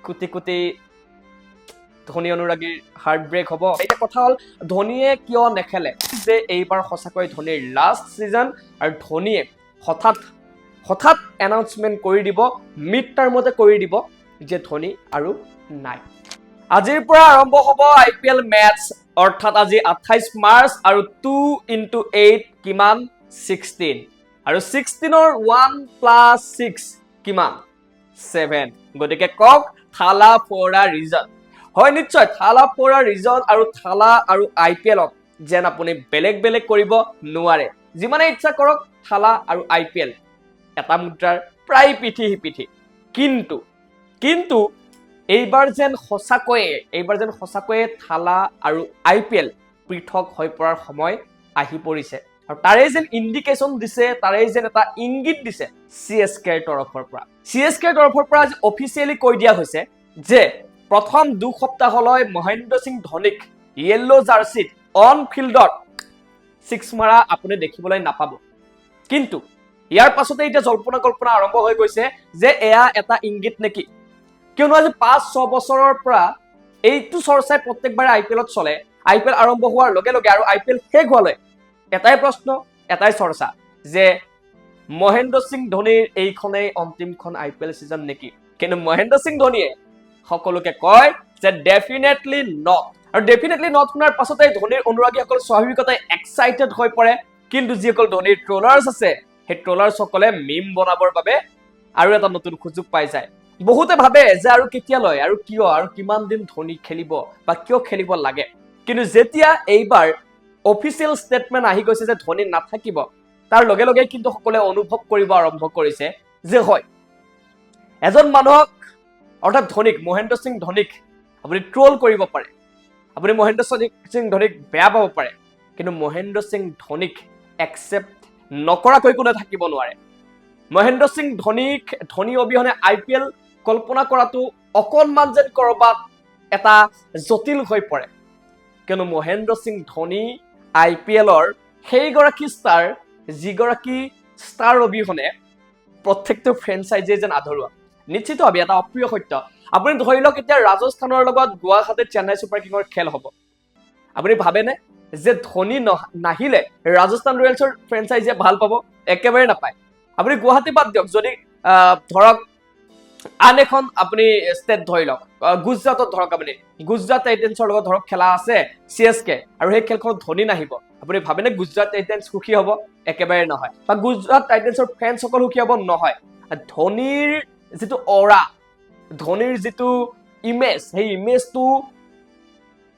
কোটি কোটি ধোনী অনুৰাগীৰ heart brake হ'ব। এটা কথা হ'ল ধোনীয়ে কিয় নেখেলে যে এইবাৰ সঁচাকৈ ধোনীৰ লাষ্ট সিজন আৰু ধোনীয়ে হঠাৎ এনাউন্সমেন্ট কৰি দিব, মিড টাৰ্মতে কৰি দিব যে ধোনী আৰু নাই। আজিৰ পৰা আৰম্ভ হ'ব IPL মেটচ, অৰ্থাৎ আজি 28 মাৰ্চ আৰু 2x8 কিমান 16 আৰু 16ৰ 1+6 কিমান 7। গতিকে কক থালা ফৰা ৰিজন হয়, নিশ্চয় থালা ফৰা ৰিজন আৰু থালা আৰু IPLত যেন আপুনি বেলেগ বেলেগ কৰিব নোৱাৰে। যিমানে ইচ্ছা কৰক থালা আৰু IPL এটা মুদ্ৰাৰ প্ৰায় পিঠি সিপিঠি। কিন্তু এইবাৰ যেন সঁচাকৈয়ে থালা আৰু IPL পৃথক হৈ পৰাৰ সময় আহি পৰিছে আৰু তাৰে যেন ইণ্ডিকেশ্যন দিছে, তাৰে যেন এটা ইংগিত দিছে CSKৰ তৰফৰ পৰা আজি অফিচিয়েলি কৈ দিয়া হৈছে যে প্ৰথম 2 সপ্তাহলৈ মহেন্দ্ৰ সিং ধোনীক য়েল্লো জাৰ্চিত অন ফিল্ডত 6 মাৰা আপুনি দেখিবলৈ নাপাব। কিন্তু ইয়াৰ পাছতে এতিয়া জল্পনা কল্পনা আৰম্ভ হৈ গৈছে যে এয়া এটা ইংগিত নেকি, কিয়নো আজি 5-6 বছৰৰ পৰা এইটো চৰ্চাই প্ৰত্যেকবাৰে IPLত চলে। IPL আৰম্ভ হোৱাৰ লগে লগে আৰু IPL শেষ হোৱালৈ এটাই প্ৰশ্ন, এটাই চৰ্চা যে মহেন্দ্ৰ সিং ধোনীৰ এইখনেই অন্তিমখন IPL সিজন নেকি। কিন্তু মহেন্দ্ৰ সিং ধোনীয়ে সকলোকে কয় যে ডেফিনেটলি নট, আৰু ডেফিনেটলি নট শুনাৰ পাছতে ধোনীৰ অনুৰাগীসকল স্বাভাৱিকতে এক্সাইটেড হৈ পৰে। কিন্তু যিসকল ধোনীৰ ট্ৰলাৰ্ছ আছে সেই ট্ৰলাৰ্ছসকলে মিম বনাবৰ বাবে আৰু এটা নতুন সুযোগ পাই যায়। বহুতে ভাবে যে আৰু কেতিয়ালৈ আৰু কিয় আৰু কিমান দিন ধোনী খেলিব বা কিয় খেলিব লাগে। কিন্তু যেতিয়া এইবাৰ অফিচিয়েল ষ্টেটমেন্ট আহি গৈছে যে ধোনী নাথাকিব, তাৰ লগে লগে কিন্তু সকলোৱে অনুভৱ কৰিব আৰম্ভ কৰিছে যে হয়, এজন মানুহক অৰ্থাৎ মহেন্দ্ৰ সিং ধোনীক আপুনি ট্ৰল কৰিব পাৰে, আপুনি মহেন্দ্ৰ সিং ধোনীক বেয়া পাব পাৰে, কিন্তু মহেন্দ্ৰ সিং ধোনীক একচেপ্ট নকৰাকৈ কোনো থাকিব নোৱাৰে। মহেন্দ্ৰ সিং ধোনী অবিহনে IPL কল্পনা কৰাটো অকণমান যেন কৰবাত এটা জটিল হৈ পৰে, কিয়নো মহেন্দ্ৰ সিং ধোনী IPLৰ সেইগৰাকী ষ্টাৰ যিগৰাকী ষ্টাৰ অবিহনে প্ৰত্যেকটো ফ্ৰেঞ্চাইজি যেন আধৰুৱা। নিশ্চিতভাৱে এটা অপ্ৰিয় সত্য। আপুনি ধৰি লওক এতিয়া ৰাজস্থানৰ লগত গুৱাহাটীত চেন্নাই ছুপাৰ কিঙৰ খেল হ'ব, আপুনি ভাবেনে যে ধোনী নাহিলে ৰাজস্থান ৰয়েলছৰ ফ্ৰেঞ্চাইজিয়ে ভাল পাব? একেবাৰে নাপায়। আপুনি গুৱাহাটী বাদ দিয়ক, যদি ধৰক আন এখন আপুনি ষ্টেট ধৰি লওক, গুজৰাটত ধৰক আপুনি গুজৰাট টাইটেন্সৰ লগত ধৰক খেলা আছে CSK আৰু সেই খেলখনত ধোনী নাহিব, আপুনি ভাবেনে গুজৰাট টাইটেন্স সুখী হ'ব? একেবাৰে নহয়। বা গুজৰাট টাইটেন্সৰ ফেন্সসকল সুখী হ'ব? নহয়। ধোনীৰ যিটো অৰা, ধোনীৰ যিটো ইমেজ, সেই ইমেজটো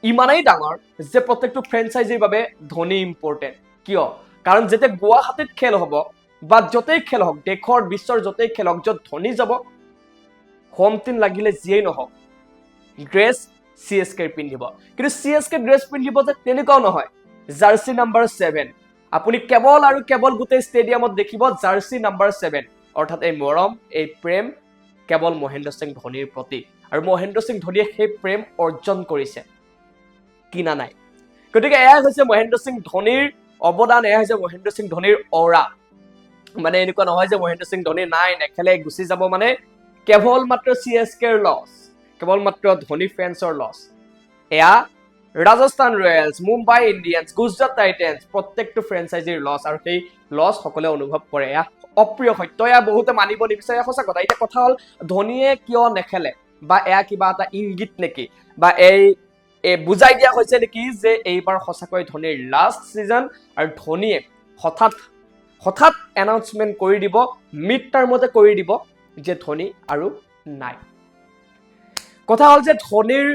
ইমানেই ডাঙৰ যে প্ৰত্যেকটো ফ্ৰেঞ্চাইজিৰ বাবে ধোনী ইম্পৰ্টেণ্ট। কিয়? কাৰণ যেতিয়া গুৱাহাটীত খেল হ'ব বা য'তেই খেল হওক, দেশৰ বিশ্বৰ য'তেই খেল হওক, য'ত ধোনী যাব, হোম টিম লাগিলে যিয়েই নহওক ড্ৰেছ CSK পিন্ধিব। কিন্তু CSK ড্ৰেছ পিন্ধিব যে তেনেকুৱাও নহয়, জাৰ্চি নাম্বাৰ 7। আপুনি কেৱল আৰু কেৱল গোটেই ষ্টেডিয়ামত দেখিব জাৰ্চি নাম্বাৰ 7, অৰ্থাৎ এই মৰম, এই প্ৰেম কেৱল মহেন্দ্ৰ সিং ধোনীৰ প্ৰতি, আৰু মহেন্দ্ৰ সিং ধোনীয়ে সেই প্ৰেম অৰ্জন কৰিছে, কিনা নাই। গতিকে এয়া হৈছে মহেন্দ্ৰ সিং ধোনীৰ অৱদান, এয়া হৈছে মহেন্দ্ৰ সিং ধোনীৰ অৰা। মানে এনেকুৱা নহয় যে মহেন্দ্ৰ সিং ধোনী নাই, নেখেলে, গুচি যাব, মানে কেৱল মাত্ৰ CSKৰ লছ, কেৱল মাত্ৰ ধোনী ফেন্সৰ লছ। এয়া Rajasthan Royals, Mumbai Indians, Gujarat titans প্ৰত্যেকটো ফ্ৰেঞ্চাইজিৰ লছ, আৰু সেই লছ সকলোৱে অনুভৱ কৰে। এয়া অপ্ৰিয় সত্য, এয়া বহুতে মানিব নিবিচাৰে, সঁচা কথা। এতিয়া কথা হ'ল ধোনীয়ে কিয় নেখেলে, বা এয়া কিবা এটা ইংগিত নেকি, বা এই বুজাই দিয়া হৈছে নেকি যে এইবাৰ সঁচাকৈ ধোনীৰ লাষ্ট সিজন আৰু ধোনীয়ে হঠাৎ এনাউন্সমেন্ট কৰি দিব, মিড টাৰ্মতে কৰি দিব যে ধোনী আৰু নাই। কথা হ'ল যে ধোনীৰ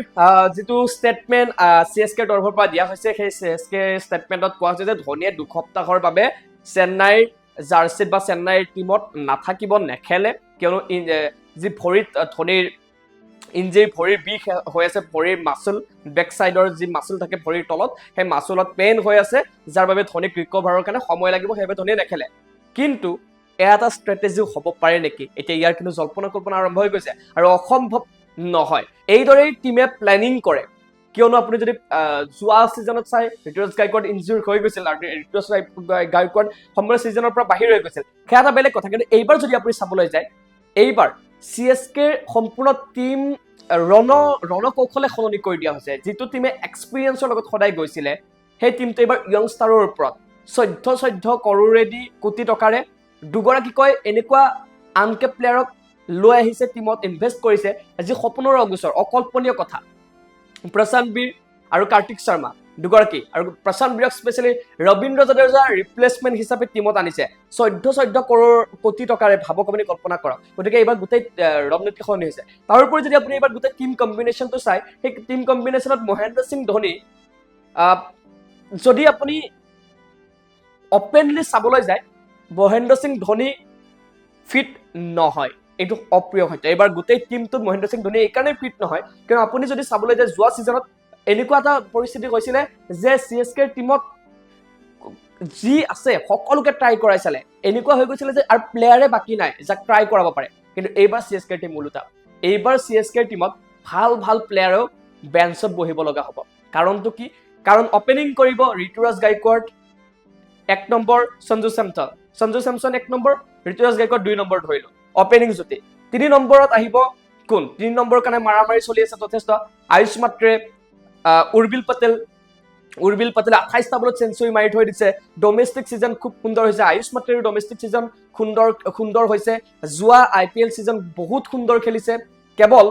যিটো ষ্টেটমেন্ট CSKৰ তৰফৰ পৰা দিয়া হৈছে, সেই CSK ষ্টেটমেন্টত কোৱা হৈছে যে ধোনীয়ে 2 সপ্তাহৰ বাবে চেন্নাইৰ জাৰ্চিত বা চেন্নাইৰ টিমত নাথাকিব, নেখেলে, কিয়নো যি ভৰিত ধোনীৰ ইঞ্জৰি, ভৰিৰ বিষ হৈ আছে, ভৰিৰ মাচুল, বেক চাইডৰ যি মাচুল থাকে ভৰিৰ তলত, সেই মাচুলত পেইন হৈ আছে, যাৰ বাবে ধোনীক ৰিকভাৰৰ কাৰণে সময় লাগিব, সেইবাবে ধোনীয়ে নেখেলে। কিন্তু এয়া এটা ষ্ট্ৰেটেজি হ'ব পাৰে নেকি? এতিয়া ইয়াৰ কিন্তু জল্পনা কল্পনা আৰম্ভ হৈ গৈছে, আৰু অসম্ভৱ নহয়। এইদৰেই টিমে প্লেনিং কৰে, কিয়নো আপুনি যদি যোৱা ছিজনত চাই ঋতুৰাজ গায়কোৱাড ইনজুৰ হৈ গৈছিল, আৰু ঋতুৰাজ গায়কোৱাড সমগ্ৰ ছিজনৰ পৰা বাহিৰ হৈ গৈছিল, সেয়া এটা বেলেগ কথা। কিন্তু এইবাৰ যদি আপুনি চাবলৈ যায়, এইবাৰ CSKৰ সম্পূৰ্ণ টিম ৰণকৌশলে সলনি কৰি দিয়া হৈছে যিটো টিমে এক্সপিৰিয়েঞ্চৰ লগত সদায় গৈছিলে সেই টিমটো এইবাৰ য়ংষ্টাৰৰ ওপৰত 14 কোটি টকাৰে দুগৰাকীকৈ এনেকুৱা আনকেপ প্লেয়াৰক লৈ আহিছে টিমত ইনভেষ্ট কৰিছে যি সপোনৰ অগোচৰ অকল্পনীয় কথা প্ৰশান্ত বীৰ আৰু কাৰ্তিক শৰ্মা দুগৰাকী আৰু প্ৰশান্ত বীৰক স্পেচিয়েলি ৰবীন্দ্ৰ জাদেজাৰ ৰিপ্লেচমেণ্ট হিচাপে টিমত আনিছে 14 কোটি টকাৰে ভাবক আপুনি কল্পনা কৰক গতিকে এইবাৰ গোটেই ৰণনীতি সলনি হৈছে তাৰোপৰি যদি আপুনি এইবাৰ গোটেই টিম কম্বিনেশ্যনটো চাই সেই টিম কম্বিনেশ্যনত মহেন্দ্ৰ সিং ধোনী যদি আপুনি অপেনলি চাবলৈ যায় মহেন্দ্ৰ সিং ধোনী ফিট নহয় এইটো অপ্ৰিয় সত্য এইবাৰ গোটেই টিমটোত মহেন্দ্ৰ সিং ধোনী এইকাৰণে ফিট নহয় কিয়নো আপুনি যদি চাবলৈ যায় যোৱা ছিজনত এনেকুৱা এটা পৰিস্থিতি হৈছিলে যে CSKৰ টিমত যি আছে সকলোকে ট্ৰাই কৰাই চালে এনেকুৱা হৈ গৈছিলে যে আৰু প্লেয়াৰে বাকী নাই যাক ট্ৰাই কৰাব পাৰে কিন্তু এইবাৰ CSKৰ টিম ওলোটা এইবাৰ CSKৰ টিমত ভাল প্লেয়াৰেও বেঞ্চত বহিব লগা হ'ব কাৰণটো কি কাৰণ অপেনিং কৰিব Ruturaj Gaikwad 1 number Sanju Samson 1 number Ruturaj Gaikwad 2 number ধৰিলো অপেনিং জুটি 3 নম্বৰত আহিব কোন 3 নম্বৰ কাৰণে মাৰামাৰি চলি আছে যথেষ্ট আয়ুষ মাত্ৰে উৰ্বিল পটেল 28টা বলত সেঞ্চুৰী মাৰি থৈ দিছে ডোমেষ্টিক সিজন খুব সুন্দৰ হৈছে আয়ুষ মাত্ৰেৰ ডোমেষ্টিক সিজন সুন্দৰ হৈছে যোৱা IPL সিজন বহুত সুন্দৰ খেলিছে কেৱল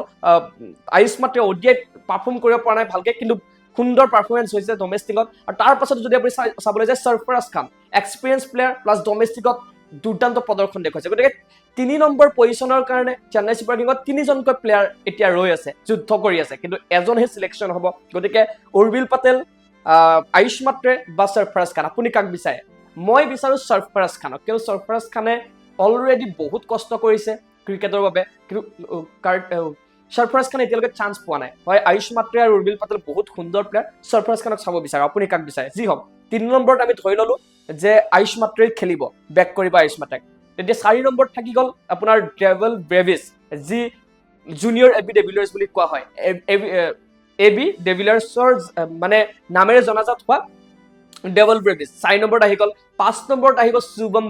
আয়ুষ মাত্ৰে ODI পাৰফৰ্ম কৰিব পৰা নাই ভালকে কিন্তু সুন্দৰ পাৰফৰমেন্স হৈছে ডোমেষ্টিকত আৰু তাৰ পাছত যদি আপুনি চাবলৈ যায় সৰফৰাজ খান এক্সপেৰিয়েন্স প্লেয়াৰ প্লাস ডোমেষ্টিকত দুৰ্দান্ত প্ৰদৰ্শন দেখুৱাইছে গতিকে 3 নম্বৰ পজিশনৰ কাৰণে চেন্নাই ছুপাৰ কিংছত 3জনকৈ প্লেয়াৰ এতিয়া ৰৈ আছে যুদ্ধ কৰি আছে কিন্তু এজনহে সিলেকশন হ'ব গতিকে উৰ্বিল পটেল আয়ুষ মাত্ৰে বা সৰফৰাজ খান আপুনি কাক বিচাৰে মই বিচাৰো সৰফৰাজ খানক কিয় সৰফৰাজ খানে অলৰেডি বহুত কষ্ট কৰিছে ক্ৰিকেটৰ বাবে কিন্তু সৰফৰাজ খান এতিয়ালৈকে চান্স পোৱা নাই হয় আয়ুষ মাত্ৰে আৰু উৰ্বিল পটেল বহুত সুন্দৰ প্লেয়াৰ সৰফৰাজ খানক চাব বিচাৰে আপুনি কাক বিচাৰে যি হওক 3 নম্বৰত আমি ধৰি ললো যে আয়ুষ মাত্ৰে খেলিব বেক কৰিব আয়ুষ মাত্ৰেক তেতিয়া 4 নম্বৰত থাকি গল আপোনাৰ ডেভেল ব্ৰেভিছ যি জুনিয়ৰ এবি ডেভিলিয়াৰ্ছ বুলি কোৱা হয় এবি ডেভিলিয়াৰ্ছৰ মানে নামেৰে জনাজাত হোৱা ডেভেল ব্ৰেভিছ 4 নম্বৰত আহি গল 5 নম্বৰত আহিব শুভম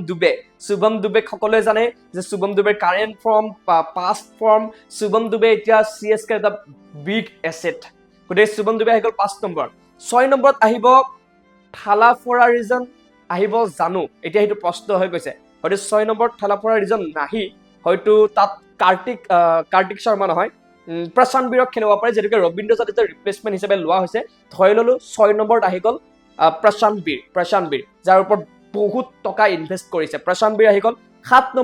দুবে সকলোৱে জানে যে শুভম দুবেৰ current form past form Shubham Dube এতিয়া CSK এটা বিগ এসেট গতিকে শুভম দুবে আহি গল 5 নম্বৰত 6 নম্বৰত আহিব থালা ফৰা ৰিজন আহিব জানো এতিয়া সেইটো প্ৰশ্ন হৈ গৈছে হয়তো 6 নম্বৰত থালা ফৰা ৰিজন নাহি হয়তো তাত কাৰ্তিক শৰ্মা নহয় প্ৰশান্ত বীৰক খেলিব পাৰে যেনেকৈ ৰবীন্দ্ৰ জাদেজাৰ ৰিপ্লেচমেণ্ট হিচাপে লোৱা হৈছে ধৰি ললো 6 নম্বৰত আহি গল প্ৰশান্ত বীৰ যাৰ ওপৰত বহুত টকা ইনভেষ্ট কৰিছে প্ৰশান্ত বীৰ আহি গল 7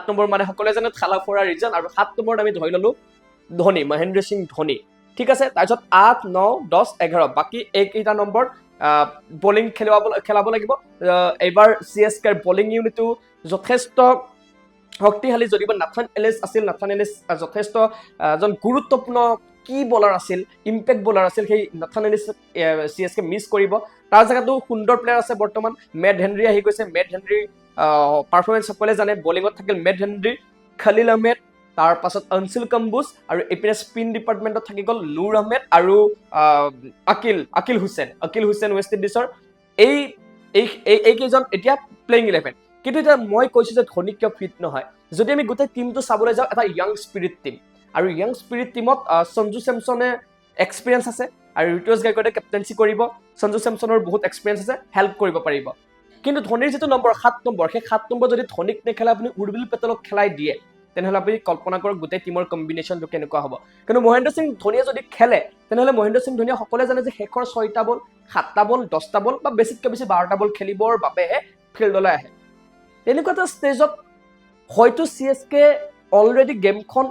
নম্বৰ মানে সকলোৱে জানে থালা ফৰা ৰিজন আৰু 7 নম্বৰত আমি ধৰি ললো ধোনী মহেন্দ্ৰ সিং ধোনী ঠিক আছে তাৰপিছত 8 9 10 11 বাকি এইকেইটা নম্বৰ বলিং খেলাব লাগিব এইবাৰ CSKৰ বলিং ইউনিটটো যথেষ্ট শক্তিশালী যদিও নাথান এলিছ যথেষ্ট এজন গুৰুত্বপূৰ্ণ কি বলাৰ আছিল ইম্পেক্ট বলাৰ আছিল সেই নাথান এলিছ CSK মিছ কৰিব তাৰ জায়গাটো সুন্দৰ প্লেয়াৰ আছে বৰ্তমান মেট হেনৰি আহি গৈছে মেট হেনৰি পাৰফৰমেন্স সকলে জানে বলিঙত থাকিল মেট হেনৰি খলিল আহমেদ তাৰ পাছত অনসিল কম্বুজ আৰু এপিনে স্পিন ডিপাৰ্টমেন্টত থাকি গল নুৰ আহমেদ আৰু আকিল হুছেইন ৱেষ্ট ইণ্ডিজৰ এই কেইজন এতিয়া প্লেইং 11 কিন্তু এটা মই কৈছো যে ধোনী কিয় ফিট নহয় যদি আমি গোটেই টিমটো চাবলৈ যাওঁ এটা ইয়াং স্পিৰিট টিম আৰু ইয়াং স্পিৰিট টিমত সঞ্জু চেমছনে এক্সপিৰিয়েন্স আছে আৰু ঋতুৰাজ গায়কোৱাডে কেপ্টেইনচি কৰিব সঞ্জু চেমছনৰ বহুত এক্সপিৰিয়েন্স আছে হেল্প কৰিব পাৰিব কিন্তু ধোনীৰ যেটো নম্বৰ 7 নম্বৰ সেই 7 নম্বৰ যদি ধোনীক নেখেলা আপুনি উৰ্বিল পটেলক খেলাই দিয়ে তেনেহলে আপুনি কল্পনা কৰক গোটেই টিমৰ কম্বিনেশ্যনটো কেনেকুৱা হ'ব কিন্তু মহেন্দ্ৰ সিং ধোনীয়ে যদি খেলে তেনেহলে মহেন্দ্ৰ সিং ধোনীয়ে সকলোৱে জানে যে শেষৰ 6টা বল 7টা বল 10টা বল বা বেছিতকৈ বেছি 12টা বল খেলিবৰ বাবেহে ফিল্ডলৈ আহে তেনেকুৱা এটা ষ্টেজত হয়তো CSK অলৰেডি গেমখন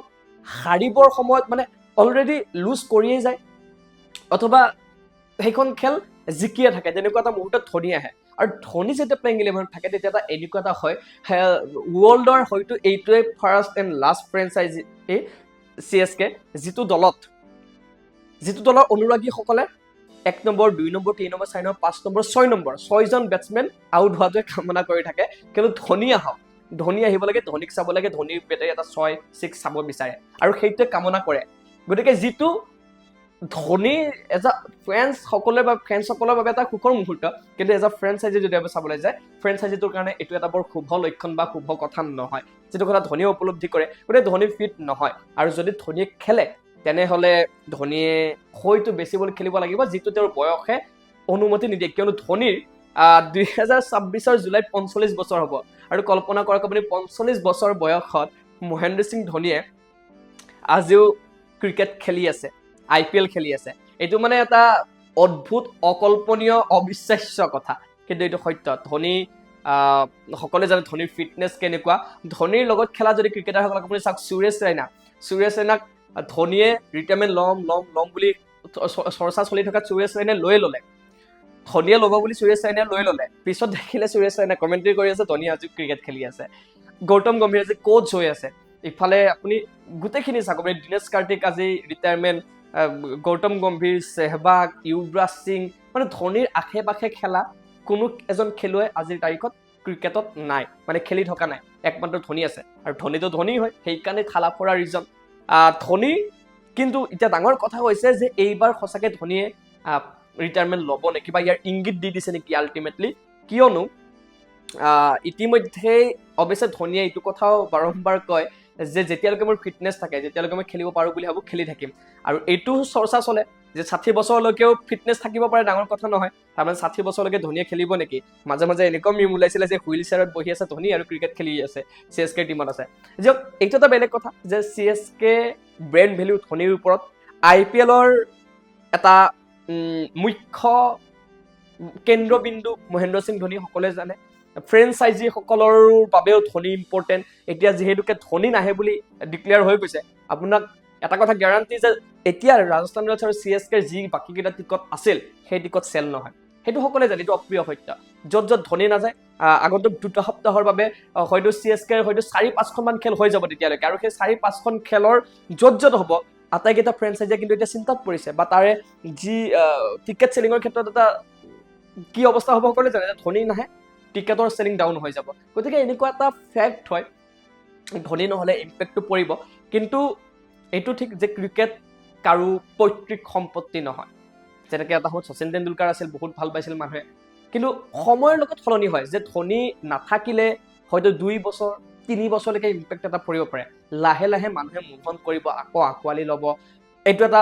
হাৰিবৰ সময়ত মানে অলৰেডি লুজ কৰিয়ে যায় অথবা সেইখন খেল জিকিয়ে থাকে তেনেকুৱা এটা মুহূৰ্তত ধোনী আহে আৰু ধোনী যেতিয়া প্লেইং 11 থাকে তেতিয়া এটা এনেকুৱা এটা হয় ৱৰ্ল্ডৰ হয়তো এইটোৱে first and last franchise CSK যিটো দলৰ অনুৰাগীসকলে 1 number 2 number 3 number 4 number 5 number 6 number 6জন বেটসমেন আউট হোৱাটোৱে কামনা কৰি থাকে কিন্তু ধোনী আহিব লাগে ধোনীক চাব লাগে ধোনীৰ বেটে এটা 6 6 চাব বিচাৰে আৰু সেইটোৱে কামনা কৰে গতিকে যিটো ধোনী এজ আ ফ্ৰেন্সসকলৰ বাবে এটা সুখৰ মুহূৰ্ত, কিন্তু এজ আ ফ্ৰেঞ্চাইজি যদি আমি চাবলৈ যায় ফ্ৰেঞ্চাইজিটোৰ কাৰণে এইটো এটা বৰ শুভ লক্ষণ বা শুভ কথা নহয়, যিটো কথা ধোনীয়ে উপলব্ধি কৰে। গতিকে ধোনী ফিট নহয়, আৰু যদি ধোনীয়ে খেলে তেনেহ'লে ধোনীয়ে হয়তো বেছি বল খেলিব লাগিব, যিটো তেওঁৰ বয়সে অনুমতি নিদিয়ে, কিয়নো ধোনীৰ 2026 জুলাইত 45 বছৰ হ'ব। আৰু কল্পনা কৰক আপুনি 45 বছৰ বয়সত মহেন্দ্ৰ সিং ধোনীয়ে আজিও ক্ৰিকেট খেলি আছে, IPL খেলি আছে। এইটো মানে এটা অদ্ভুত, অকল্পনীয়, অবিশ্বাস্য কথা, কিন্তু এইটো সত্য। ধোনী সকলোৱে জানে ধোনীৰ ফিটনেছ কেনেকুৱা। ধোনীৰ লগত খেলা যদি ক্ৰিকেটাৰসকলক আপুনি চাওক, সুৰেশ ৰাইনাক ধোনীয়ে ৰিটায়াৰমেণ্ট ল'ম বুলি চৰ্চা চলি থকাত সুৰেশ ৰাইনাই লৈ ল'লে। ধোনীয়ে ল'ব বুলি সুৰেশ ৰাইনাই লৈ ল'লে, পিছত দেখিলে সুৰেশ ৰাইনাই কমেণ্ট্ৰি কৰি আছে ধোনী আজি ক্ৰিকেট খেলি আছে। গৌতম গম্ভীৰ আজি কোচ হৈ আছে। ইফালে আপুনি গোটেইখিনি চাওক, আপুনি দিনেশ কাৰ্তিক আজি ৰিটায়াৰমেণ্ট, গৌতম গম্ভীৰ, চেহবাগ, যুৱৰাজ সিং, মানে ধোনীৰ আশে পাশে খেলা কোনো এজন খেলুৱৈ আজিৰ তাৰিখত ক্ৰিকেটত নাই, মানে খেলি থকা নাই। একমাত্ৰ ধোনী আছে, আৰু ধোনীটো ধোনী হয়, সেইকাৰণে খালা পৰা ৰিজন ধোনী। কিন্তু এতিয়া ডাঙৰ কথা হৈছে যে এইবাৰ সঁচাকৈ ধোনীয়ে ৰিটায়াৰমেণ্ট ল'ব নেকি, বা ইয়াৰ ইংগিত দি দিছে নেকি আল্টিমেটলি, কিয়নো ইতিমধ্যেই অৱশ্যে ধোনীয়ে এইটো কথাও বাৰম্বাৰ কয় যে যেতিয়ালৈকে মোৰ ফিটনেছ থাকে, যেতিয়ালৈকে মই খেলিব পাৰোঁ বুলি ভাবোঁ, খেলি থাকিম। আৰু এইটো চৰ্চা চলে যে 60 বছৰলৈকেও ফিটনেছ থাকিব পাৰে, ডাঙৰ কথা নহয়। তাৰমানে 60 বছৰলৈকে ধোনীয়ে খেলিব নেকি? মাজে মাজে এনেকুৱা মিম ওলাইছিলে যে হুইল চেয়াৰত বহি আছে ধোনী আৰু ক্ৰিকেট খেলি আছে, CSK টিমত আছে। যিহওক এইটো এটা বেলেগ কথা যে CSK ব্ৰেণ্ড ভেলিউ ধোনীৰ ওপৰত। IPLৰ এটা মুখ্য কেন্দ্ৰবিন্দু মহেন্দ্ৰ সিং ধোনী, সকলোৱে জানে। ফ্ৰেঞ্চাইজিসকলৰ বাবেও ধোনী ইম্পৰ্টেণ্ট। এতিয়া যিহেতুকে ধোনী নাহে বুলি ডিক্লেয়াৰ হৈ গৈছে, আপোনাক এটা কথা গেৰাণ্টি যে এতিয়া ৰাজস্থান ৰয়েলছ আৰু CSKৰ যি বাকীকেইটা টিকট আছিল, সেই টিকট চেল নহয়। সেইটো সকলোৱে জানে, এইটো অপ্ৰিয় সত্য। য'ত ধোনী নাযায়, আগন্তুক 2 সপ্তাহৰ বাবে হয়তো CSKৰ হয়তো 4-5খনমান খেল হৈ যাব তেতিয়ালৈকে, আৰু সেই 4-5খন খেলৰ য'ত হ'ব আটাইকেইটা ফ্ৰেঞ্চাইজিয়ে কিন্তু এতিয়া চিন্তাত পৰিছে, বা তাৰে যি টিকেট চেলিঙৰ ক্ষেত্ৰত এটা কি অৱস্থা হ'ব সকলোৱে জানে। ধোনী নাহে, টিকেটৰ চেলিং ডাউন হৈ যাব। গতিকে এনেকুৱা এটা ফেক্ট হয়, ধোনী নহ'লে ইম্পেক্টটো পৰিব। কিন্তু এইটো ঠিক যে ক্ৰিকেট কাৰো পৈতৃক সম্পত্তি নহয়। যেনেকৈ এটা সময়ত শচীন তেণ্ডুলকাৰ আছিল, বহুত ভাল পাইছিল মানুহে, কিন্তু সময়ৰ লগত সলনি হয়, যে ধোনী নাথাকিলে হয়তো 2 বছৰ 3 বছৰলৈকে ইম্পেক্ট এটা পৰিব পাৰে। লাহে লাহে মানুহে মুভ অন কৰিব, আকৌ আঁকোৱালি ল'ব, এইটো এটা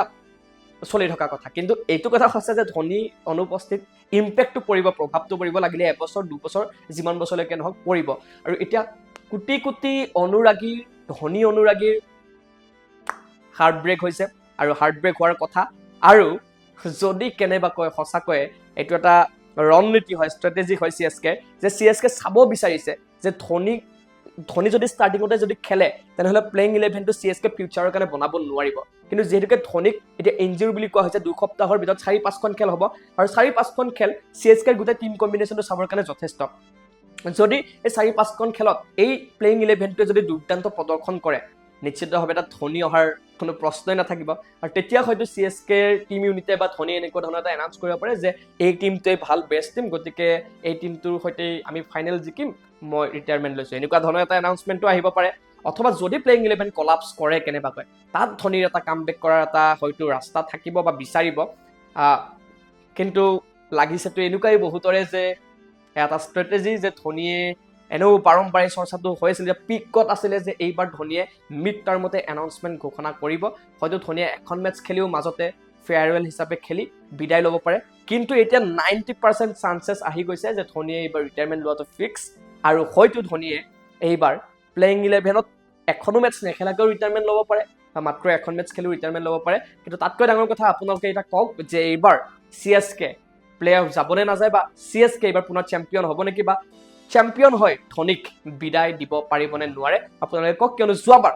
চলি থকা কথা। কিন্তু এইটো কথা সঁচা যে ধোনী অনুপস্থিত ইম্পেক্টটো পৰিব, প্ৰভাৱটো পৰিব, লাগিলে 1 বছৰ 2 বছৰ যিমান বছৰলৈকে নহওক পৰিব। আৰু এতিয়া কোটি কোটি অনুৰাগীৰ, ধোনী অনুৰাগীৰ হাৰ্ট ব্ৰেক হৈছে, আৰু হাৰ্ট ব্ৰেক হোৱাৰ কথা। আৰু যদি কেনেবাকৈ সঁচাকৈয়ে এইটো এটা ৰণনীতি হয়, ষ্ট্ৰেটেজি হয় CSK, যে CSK চাব বিচাৰিছে যে ধোনী যদি ষ্টাৰ্টিঙতে যদি খেলে, তেনেহ'লে প্লেইং 11টো CSK ফিউচাৰৰ কাৰণে বনাব নোৱাৰিব। কিন্তু যিহেতুকে ধোনীক এতিয়া ইঞ্জুৰি বুলি কোৱা হৈছে, 2 সপ্তাহৰ ভিতৰত 4-5খন খেল হ'ব, আৰু 4-5খন খেল CSKৰ গোটেই টিম কম্বিনেশ্যনটো চাবৰ কাৰণে যথেষ্ট। যদি এই 4-5খন খেলত এই প্লেইং 11টোৱে যদি দুৰ্দান্ত প্ৰদৰ্শন কৰে, নিশ্চিতভাৱে এটা ধোনী অহাৰ কোনো প্ৰশ্নই নাথাকিব। আৰু তেতিয়া হয়তো CSKৰ টিম ইউনিটে বা ধোনী এনেকুৱা ধৰণৰ এটা এনাউন্স কৰিব পাৰে যে এই টিমটোৱে ভাল বেষ্ট টিম, গতিকে এই টিমটোৰ সৈতে আমি ফাইনেল জিকিম, মই ৰিটায়াৰমেণ্ট লৈছোঁ, এনেকুৱা ধৰণৰ এটা এনাউন্সমেণ্টো আহিব পাৰে। অথবা যদি প্লেইং 11 কলাপছ কৰে কেনেবাকৈ, তাত ধোনীৰ এটা কামবেক কৰাৰ এটা হয়তো ৰাস্তা থাকিব বা বিচাৰিব। কিন্তু লাগিছেতো এনেকুৱাই বহুতৰে যে এটা ষ্ট্ৰেটেজি, যে ধোনীয়ে এনেও বাৰম্বাৰে চৰ্চাটো হৈছিল যে পিকত আছিলে যে এইবাৰ ধোনীয়ে মিড টাৰ্মতে এনাউন্সমেণ্ট ঘোষণা কৰিব। হয়তো ধোনীয়ে এখন মেটচ খেলিও মাজতে ফেয়াৰৱেল হিচাপে খেলি বিদায় ল'ব পাৰে। কিন্তু এতিয়া 90% চান্সেছ আহি গৈছে যে ধোনীয়ে এইবাৰ ৰিটায়াৰমেণ্ট লোৱাটো ফিক্স, আৰু হয়তো ধোনীয়ে এইবাৰ প্লেইং 11ত এখনো মেটচ নেখেলাকৈও ৰিটায়াৰমেণ্ট ল'ব পাৰে, বা মাত্ৰ এখন মেটচ খেলিও ৰিটায়াৰমেণ্ট ল'ব পাৰে। কিন্তু তাতকৈ ডাঙৰ কথা আপোনালোকে এতিয়া কওক যে এইবাৰ CSK প্লে অফ যাবনে নাযায়, বা CSK এইবাৰ পুনৰ চেম্পিয়ন হ'ব নেকি, বা চেম্পিয়ন হয় ধোনীক বিদায় দিব পাৰিবনে নোৱাৰে আপোনালোকে কওক। কিয়নো যোৱাবাৰ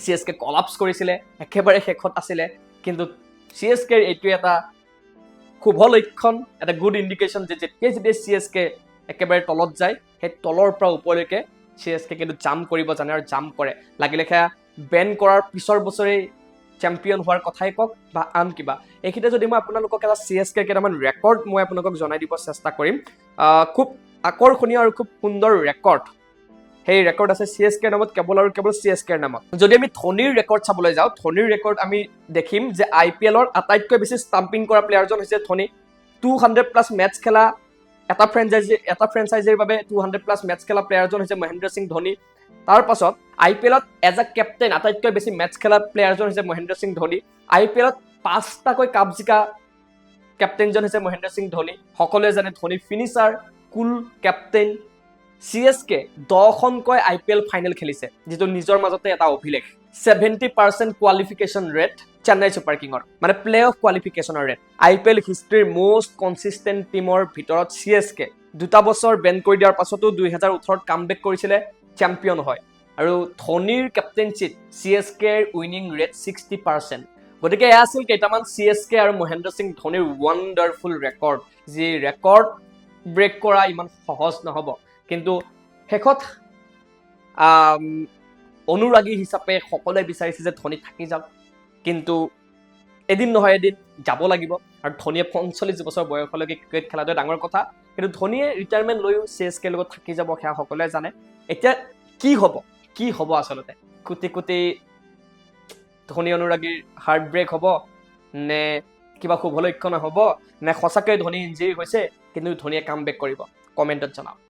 CSK কলাপছ কৰিছিলে, একেবাৰে শেষত আছিলে, কিন্তু CSKৰ এইটো এটা শুভ লক্ষণ, এটা গুড ইণ্ডিকেশ্যন যে যেতিয়া CSK একেবাৰে তলত যায়, সেই তলৰ পৰা ওপৰলৈকে CSK কিন্তু জাম্প কৰিব জানে, আৰু জাম্প কৰে। লাগিলে সেয়া বেন কৰাৰ পিছৰ বছৰেই চেম্পিয়ন হোৱাৰ কথাই কওক বা আন কিবা। এইখিনিতে যদি মই আপোনালোকক এটা CSKৰ কেইটামান ৰেকৰ্ড মই আপোনালোকক জনাই দিব চেষ্টা কৰিম। খুব আকৰ্ষণীয় আৰু খুব সুন্দৰ ৰেকৰ্ড সেই ৰেকৰ্ড আছে CSKৰ নামত, কেৱল আৰু কেৱল CSKৰ নামত। যদি আমি ধোনীৰ ৰেকৰ্ড চাবলৈ যাওঁ, ধোনীৰ ৰেকৰ্ড আমি দেখিম যে IPLৰ আটাইতকৈ বেছি ষ্টাম্পিং কৰা প্লেয়াৰজন হৈছে ধোনী। 200+ মেটচ খেলা এটা ফ্ৰেঞ্চাইজিৰ বাবে 200+ মেটচ খেলা প্লেয়াৰজন হৈছে মহেন্দ্ৰ সিং ধোনী। তাৰ পাছত IPLত এজ এ কেপ্টেইন আটাইতকৈ বেছি মেটচ খেলা প্লেয়াৰজন হৈছে মহেন্দ্ৰ সিং ধোনী। IPLত 5টাকৈ কাপ জিকা কেপ্টেইনজন হৈছে মহেন্দ্ৰ সিং ধোনী। সকলোৱে জানে Dhoni finisher, cool captain. CSK 10খনকৈ IPL ফাইনেল খেলিছে, যিটো নিজৰ মাজতে এটা অভিলেখ। 70% কোৱালিফিকেশ্যন ৰেট চেন্নাই ছুপাৰ কিঙৰ, মানে প্লে অফ কোৱালিফিকেশ্যনৰ ৰেট। IPL হিষ্ট্ৰীৰ মষ্ট কনচিষ্টেণ্ট টিমৰ ভিতৰত CSK 2টা বছৰ বেন কৰি দিয়াৰ পাছতো 2018ত কামবেক কৰিছিলে, চেম্পিয়ন হয়। আৰু ধোনীৰ কেপ্টেইনশ্বিপ CSKৰ উইনিং ৰেট 60%। গতিকে এয়া আছিল কেইটামান CSK আৰু মহেন্দ্ৰ সিং ধোনীৰ ৱাণ্ডাৰফুল ৰেকৰ্ড, যি ৰেকৰ্ড ব্ৰেক কৰা ইমান সহজ নহ'ব। কিন্তু শেষত অনুৰাগী হিচাপে সকলোৱে বিচাৰিছে যে ধোনী থাকি যাওক, কিন্তু এদিন নহয় এদিন যাব লাগিব। আৰু ধোনীয়ে 45 বছৰ বয়সলৈকে ক্ৰিকেট খেলাটো ডাঙৰ কথা, কিন্তু ধোনীয়ে ৰিটায়াৰমেণ্ট লৈও CSKৰ লগত থাকি যাব, সেয়া সকলোৱে জানে। এতিয়া কি হ'ব আচলতে? কোটি কোটি ধোনী অনুৰাগীৰ হাৰ্ট ব্ৰেক হ'ব, নে কিবা শুভ লক্ষণ হ'ব, নে সঁচাকৈ ধোনী ইঞ্জুৰি হৈছে কিন্তু ধোনীয়ে কাম বেক কৰিব? কমেণ্টত জনাওক।